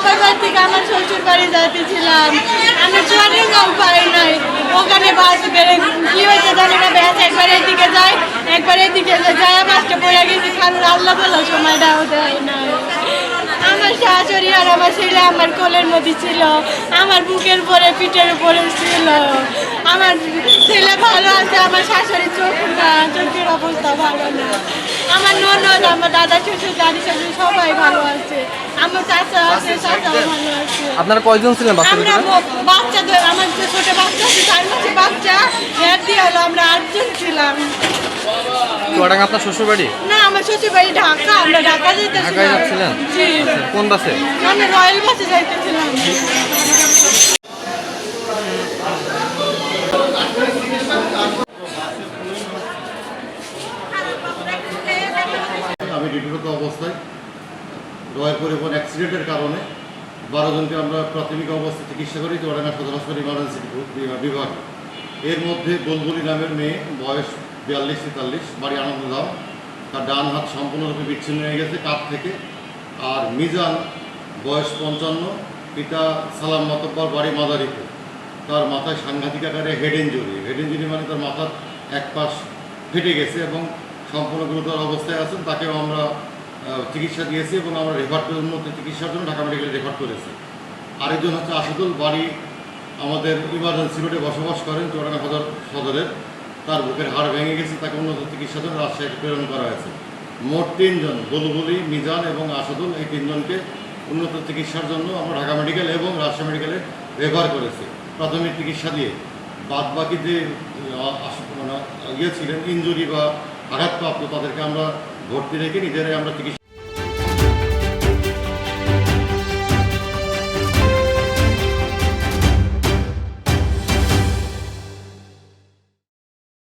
বাবার বাড়ি থেকে আমার শ্বশুর বাড়ি যাইতেছিলাম, আমি চুয়াডাঙ্গাও পাই নাই, ওখানে বাস বেড়ে কি হয়েছে জানি না, ব্যাস একবার এদিকে যায় একবার এদিকে যায়, বাসটা পড়ে গেছি, কারণ আল্লাহ বলা সময়টাও দেয় না। আমার শাশুড়ি আর আমার ছেলে আমার কোলের মধ্যে ছিল, আমার বুকের উপরে পিঠের উপরে ছিল। আমার ছেলে ভালো আছে, আমার শাশুড়ি চোখ না, চোখের অবস্থা ভালো না। আমার ননদ, আমার দাদা শ্বশুর, দাদি শ্বশুর সবাই ভালো আছে, আমার চাচা আছে, চাচাও ভালো আছে। আপনারা কয়জন ছিলেন বাচ্চা? আমরা বাচ্চা, আমার যে ছোট বাচ্চা আছে 4 মাসের বাচ্চা, হেড দিয়ে হলো আমরা 8 জন ছিলাম। চুয়াডাঙ্গা আপনার শ্বশুর বাড়ি? না, আমার শ্বশুর বাড়ি ঢাকা, আমরা ঢাকা যেতেছিলাম। ঢাকায় যাচ্ছিলেন? জি। কোন বাসে? আমি রয়্যাল বাসে যাইতেছিলাম। আমি ডিউটিরত অবস্থায় রয়্যাল পরিবহন অ্যাক্সিডেন্টের কারণে 12 জনকে আমরা প্রাথমিক অবস্থায় চিকিৎসা করি চুয়াডাঙ্গা সদর হাসপাতাল ইমার্জেন্সি বিভাগ। এর মধ্যে বুলবুলি নামের মেয়ে, বয়স 42-43, বাড়ি আনন্দধাম, তার ডান হাত সম্পূর্ণরূপে বিচ্ছিন্ন হয়ে গেছে কাঁধ থেকে। আর মিজান, বয়স 55, পিতা সালাম মাতব্বর, বাড়ি মাদারীপুর, তার মাথায় সাংঘাতিক আকারে হেড ইঞ্জুরি মানে তার মাথার এক পাশ ফেটে গেছে এবং সম্পূর্ণ গুরুতর অবস্থায় আছেন। তাকেও আমরা চিকিৎসা দিয়েছি এবং আমরা উন্নত চিকিৎসার জন্য ঢাকা মেডিকেলে রেফার করেছি। আরেকজন হচ্ছে আশিদুল, বাড়ি আমাদের ইমার্জেন্সি রোডে বসবাস করেন চুয়াডাঙ্গা সদরের, তার বুকের হাড় ভেঙে গেছে, তাকে উন্নত চিকিৎসার জন্য রাজশাহীতে প্রেরণ করা হয়েছে। মোট 3 জন, বুলবুলি, মিজান এবং আসাদুল, এই 3 জনকে উন্নত চিকিৎসার জন্য আমরা ঢাকা মেডিকেল এবং রাজশাহী মেডিকেলে রেফার করেছি প্রাথমিক চিকিৎসা দিয়ে। বাদ বাকি যে ছিলেন ইনজুরি বা আঘাতপ্রাপ্ত, তাদেরকে আমরা ভর্তি রেখে নিজেরাই আমরা চিকিৎসা